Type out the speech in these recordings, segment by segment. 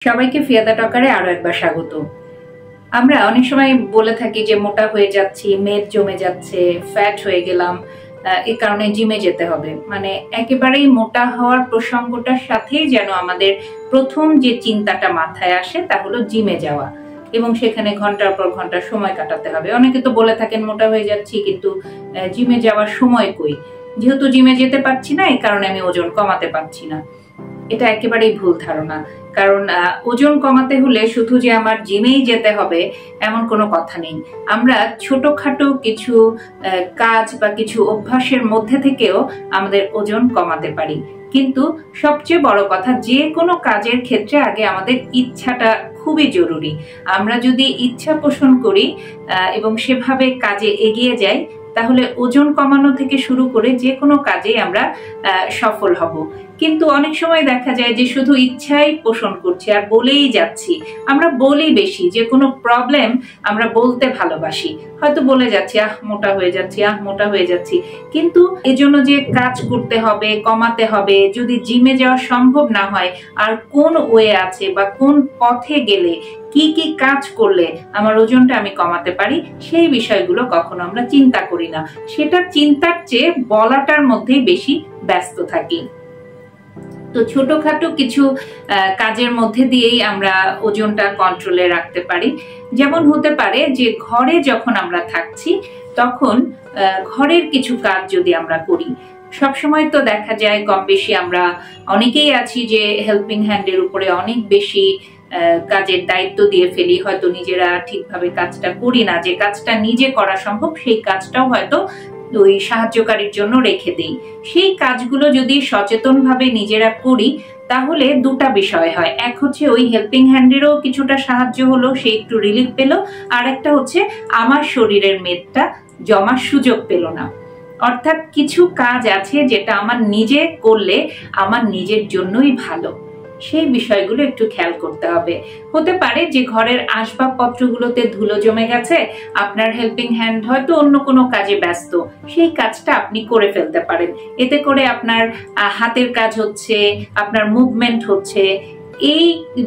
সবাইকে ফিয়াদা টকারে আরো একবার স্বাগত। আমরা অনেক সময় বলে থাকি যে মোটা হয়ে যাচ্ছি, মেদ জমে যাচ্ছে, ফ্যাট হয়ে গেলাম, এই কারণে জিমে যেতে হবে। মানে একেবারেই মোটা হওয়ার প্রসঙ্গটার সাথেই যেন আমাদের প্রথম যে চিন্তাটা মাথায় আসে তা হলো জিমে যাওয়া এবং সেখানে ঘন্টার পর ঘন্টা সময় কাটাতে হবে। অনেকে তো বলে থাকেন মোটা হয়ে যাচ্ছি, কিন্তু জিমে যাওয়ার সময় কই? যেহেতু জিমে যেতে পারছি না, এই কারণে আমি ওজন কমাতে পারছি না। এটা একেবারেই ভুল ধারণা। কারণ ওজন কমাতে হলে শুধু যে আমার জিমেই যেতে হবে এমন কোনো কথা নেই। আমরা ছোটখাটো কিছু কাজ বা কিছু অভ্যাসের মধ্যে থেকেও আমাদের ওজন কমাতে পারি। কিন্তু সবচেয়ে বড় কথা, যে কোনো কাজের ক্ষেত্রে আগে আমাদের ইচ্ছাটা খুবই জরুরি। আমরা যদি ইচ্ছা পোষণ করি এবং সেভাবে কাজে এগিয়ে যাই, তাহলে ওজন কমানো থেকে শুরু করে যে কোনো কাজে আমরা সফল হব। কিন্তু অনেক সময় দেখা যায় যে শুধু ইচ্ছাই পোষণ করছি আর বলেই যাচ্ছি। আমরা বলি বেশি, যে কোনো প্রবলেম আমরা বলতে ভালোবাসি, হয়তো বলে যাচ্ছি আহ মোটা হয়ে যাচ্ছি, আহ মোটা হয়ে যাচ্ছি। কিন্তু এজন্য যে কাজ করতে হবে, কমাতে হবে, যদি জিমে যাওয়া সম্ভব না হয়, আর কোন ওয়ে আছে বা কোন পথে গেলে কি কি কাজ করলে আমার ওজনটা আমি কমাতে পারি, সেই বিষয়গুলো কখনো আমরা চিন্তা করি না। সেটা চিন্তার চেয়ে বলাটার মধ্যেই বেশি ব্যস্ত থাকি। তো ছোটখাটো কিছু কাজের মধ্যে দিয়েই আমরা ওজনটা কন্ট্রোলে রাখতে পারি। যেমন হতে পারে যে ঘরে যখন আমরা থাকছি তখন ঘরের কিছু কাজ যদি আমরা করি। সবসময় তো দেখা যায় কম বেশি আমরা অনেকেই আছি যে হেল্পিং হ্যান্ডের উপরে অনেক বেশি কাজের দায়িত্ব দিয়ে ফেলি, হয়তো নিজেরা ঠিকভাবে কাজটা করি না। যে কাজটা নিজে করা সম্ভব সেই কাজটাও হয়তো ওই সাহায্যকারীর জন্য রেখে দেই। সেই কাজগুলো যদি সচেতনভাবে নিজেরা করি তাহলে দুটা বিষয় হয়। এক হচ্ছে ওই হেল্পিং হ্যান্ডেরও কিছুটা সাহায্য হলো, সে একটু রিলিফ পেল। আর একটা হচ্ছে আমার শরীরের মেদটা জমার সুযোগ পেল না। অর্থাৎ কিছু কাজ আছে যেটা আমার নিজে করলে আমার নিজের জন্যই ভালো, সেই বিষয়গুলো একটু খেয়াল করতে হবে। হতে পারে যে ঘরের আসবাবপত্রগুলোতে ধুলো জমে গেছে, আপনার হেল্পিং হ্যান্ড হয়তো অন্য কোনো কাজে ব্যস্ত, সেই কাজটা আপনি করে ফেলতে পারেন। এতে করে আপনার হাতের কাজ হচ্ছে, আপনার মুভমেন্ট হচ্ছে। এই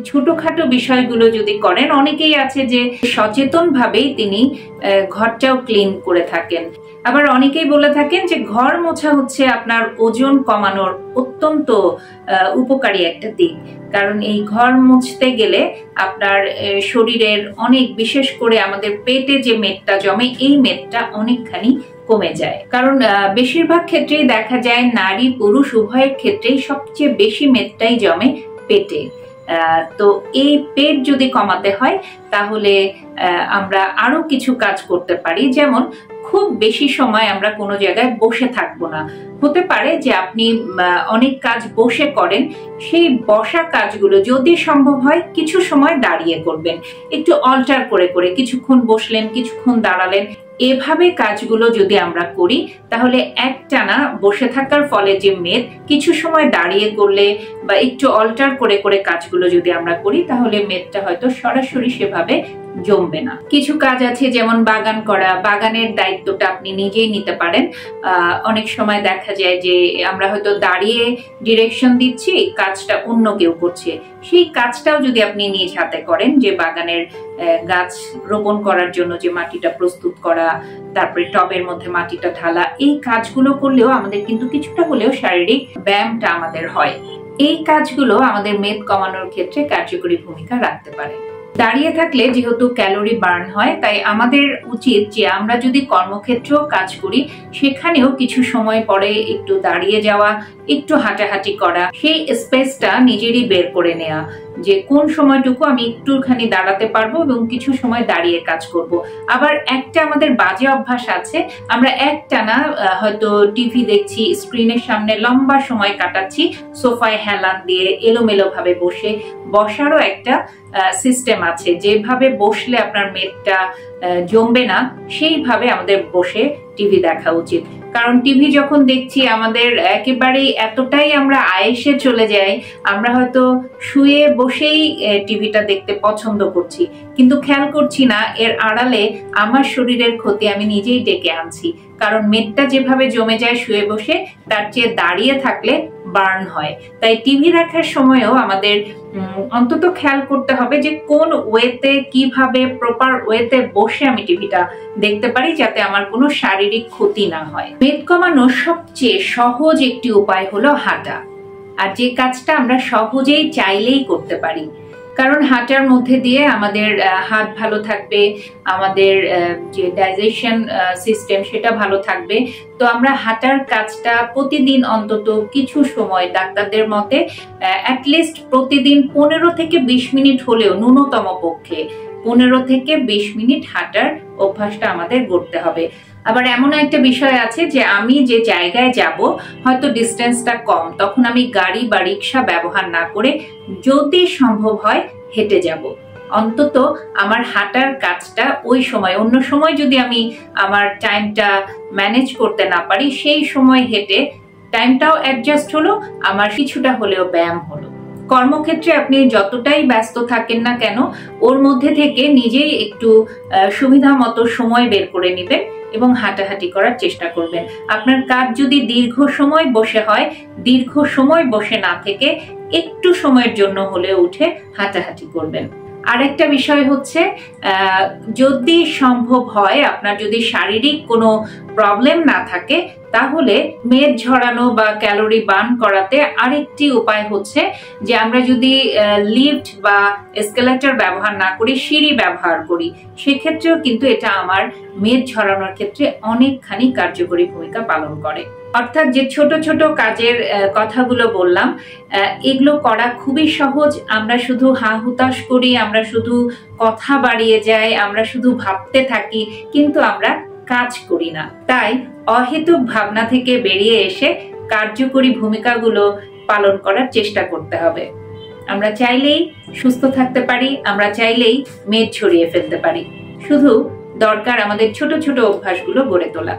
ছোটখাটো বিষয়গুলো যদি করেন, অনেকেই আছে যে সচেতন ভাবেই তিনি ঘরটাও ক্লিন করে থাকেন। আবার অনেকেই বলে থাকেন যে ঘর মোছা হচ্ছে আপনার ওজন কমানোর অত্যন্ত উপকারী একটা দিক। কারণ এই ঘর মুছতে গেলে আপনার শরীরের অনেক, বিশেষ করে আমাদের পেটে যে মেদটা জমে, এই মেদটা অনেকখানি কমে যায়। কারণ বেশিরভাগ ক্ষেত্রেই দেখা যায় নারী পুরুষ উভয়ের ক্ষেত্রেই সবচেয়ে বেশি মেদটাই জমে পেটে। তো এই পেট যদি কমাতে হয় তাহলে আমরা আরো কিছু কাজ করতে পারি। যেমন খুব বেশি সময় আমরা কোনো জায়গায় বসে থাকবো না। হতে পারে যে আপনি অনেক কাজ বসে করেন, সেই বসা কাজগুলো যদি সম্ভব হয় কিছু সময় দাঁড়িয়ে করবেন। একটু অল্টার করে করে কিছুক্ষণ বসলেন, কিছুক্ষণ দাঁড়ালেন। এভাবে কাজগুলো যদি আমরা করি তাহলে একটানা বসে থাকার ফলে যে মেদ, কিছু সময় দাঁড়িয়ে করলে বা একটু অল্টার করে করে কাজগুলো যদি আমরা করি তাহলে মেদটা হয়তো সরাসরি সেভাবে জমবে না। কিছু কাজ আছে যেমন বাগান করা, বাগানের দায়িত্বটা আপনি নিজেই নিতে পারেন। অনেক সময় দেখা যায় যে আমরা হয়তো দাঁড়িয়ে ডিরেকশন দিচ্ছি, কাজটা অন্য কেউ করছে। সেই কাজটাও যদি আপনি নিজ হাতে করেন, যে বাগানের গাছ রোপণ করার জন্য যে মাটিটা প্রস্তুত করা, তারপরে টবের মধ্যে মাটিটা ঢালা, এই কাজগুলো করলেও আমাদের কিন্তু কিছুটা হলেও শারীরিক ব্যায়ামটা আমাদের হয়। এই কাজগুলো আমাদের মেদ কমানোর ক্ষেত্রে কার্যকরী ভূমিকা রাখতে পারে। দাঁড়িয়ে থাকলে যেহেতু ক্যালোরি বার্ন হয়, তাই আমাদের উচিত যে আমরা যদি কর্মক্ষেত্রেও কাজ করি সেখানেও কিছু সময় পরে একটু দাঁড়িয়ে যাওয়া, একটু হাঁটাহাঁটি করা, সেই স্পেসটা নিজেরই বের করে নেওয়া, যে কোন সময়টুকু আমি একটুখানি দাঁড়াতে পারবো এবং কিছু সময় দাঁড়িয়ে কাজ করব। আবার একটা আমাদের বাজে অভ্যাস আছে, আমরা একটানা হয়তো টিভি দেখছি, স্ক্রিনের সামনে লম্বা সময় কাটাচ্ছি, সোফায় হেলান দিয়ে এলোমেলো ভাবে বসে। বসারও একটা সিস্টেম আছে, যেভাবে বসলে আপনার মেদটা জমবে না সেইভাবে আমাদের বসে টিভি দেখা উচিত। কারণ টিভি যখন দেখছি আমাদের একেবারেই এতটাই আমরা আয়েসে চলে যাই, আমরা হয়তো শুয়ে বসেই টিভিটা দেখতে পছন্দ করছি, কিন্তু খেয়াল করছি না এর আড়ালে আমার শরীরের ক্ষতি আমি নিজেই ডেকে আনছি। কারণ মেদটা যেভাবে জমে যায় শুয়ে বসে, তার চেয়ে দাঁড়িয়ে থাকলে বার্ন হয়। তাই টিভি দেখার সময়ও আমাদের অন্তত খেয়াল করতে হবে যে কোন ওয়েতে, কিভাবে প্রপার ওয়েতে বসে আমি টিভিটা দেখতে পারি, যাতে আমার কোনো শারীরিক ক্ষতি না হয়। মেদ কমানোর সবচেয়ে সহজ একটি উপায় হলো হাঁটা, আর যে কাজটা আমরা সহজেই চাইলেই করতে পারি। কারণ হাঁটার মধ্যে দিয়ে আমাদের হাত ভালো থাকবে, আমাদের যে ডাইজেশন সিস্টেম সেটা ভালো থাকবে। তো আমরা হাঁটার কাজটা প্রতিদিন অন্তত কিছু সময়, ডাক্তারদের মতে অ্যাটলিস্ট প্রতিদিন 15 থেকে 20 মিনিট হলেও, ন্যূনতম পক্ষে 15 থেকে 20 মিনিট হাঁটার অভ্যাসটা আমাদের করতে হবে। আবার এমন একটা বিষয় আছে যে আমি যে জায়গায় যাব হয়তো ডিস্টেন্সটা কম, তখন আমি গাড়ি বা রিক্সা ব্যবহার না করে যদি সম্ভব হয় হেঁটে যাব। অন্তত আমার হাঁটার কাজটা ওই সময়, অন্য সময় যদি আমি আমার টাইমটা ম্যানেজ করতে না পারি, সেই সময় হেঁটে টাইমটাও অ্যাডজাস্ট হলো, আমার কিছুটা হলেও ব্যায়াম হলো। কর্মক্ষেত্রে আপনি যতটাই ব্যস্ত থাকেন না কেন, ওর মধ্যে থেকে নিজেই একটু সুবিধা মতো সময় বের করে নেবেন এবং হাঁটাহাঁটি করার চেষ্টা করবেন। আপনার কাজ যদি দীর্ঘ সময় বসে হয়, দীর্ঘ সময় বসে না থেকে একটু সময়ের জন্য হলেও উঠে হাঁটাহাঁটি করবেন। আরেকটা বিষয় হচ্ছে, যদি সম্ভব হয়, আপনার যদি শারীরিক কোনো প্রবলেম না থাকে, তাহলে মেদ ঝরানো বা ক্যালোরি বার্ন করাতে আরেকটি উপায় হচ্ছে যে আমরা যদি লিফট বা এসকেলেটর ব্যবহার না করি, সিঁড়ি ব্যবহার করি, সেক্ষেত্রেও কিন্তু এটা আমার মেদ ঝরানোর ক্ষেত্রে অনেকখানি কার্যকরী ভূমিকা পালন করে। অর্থাৎ যে ছোট ছোট কাজের কথাগুলো বললাম, এগুলো করা খুবই সহজ। আমরা শুধু হা হুতাশ করি, আমরা শুধু কথা বাড়িয়ে যাই, আমরা শুধু ভাবতে থাকি, কিন্তু আমরা কাজ করি না। তাই অহেতুক ভাবনা থেকে বেরিয়ে এসে কার্যকরী ভূমিকাগুলো পালন করার চেষ্টা করতে হবে। আমরা চাইলেই সুস্থ থাকতে পারি, আমরা চাইলেই মেদ ছড়িয়ে ফেলতে পারি। শুধু দরকার আমাদের ছোট ছোট অভ্যাসগুলো গড়ে তোলা।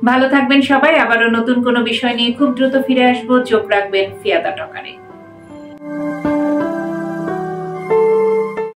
ভালো থাকবেন সবাই। আবারও নতুন কোনো বিষয় নিয়ে খুব দ্রুত ফিরে আসবো। চোখ রাখবেন ফিয়াদা টকারে।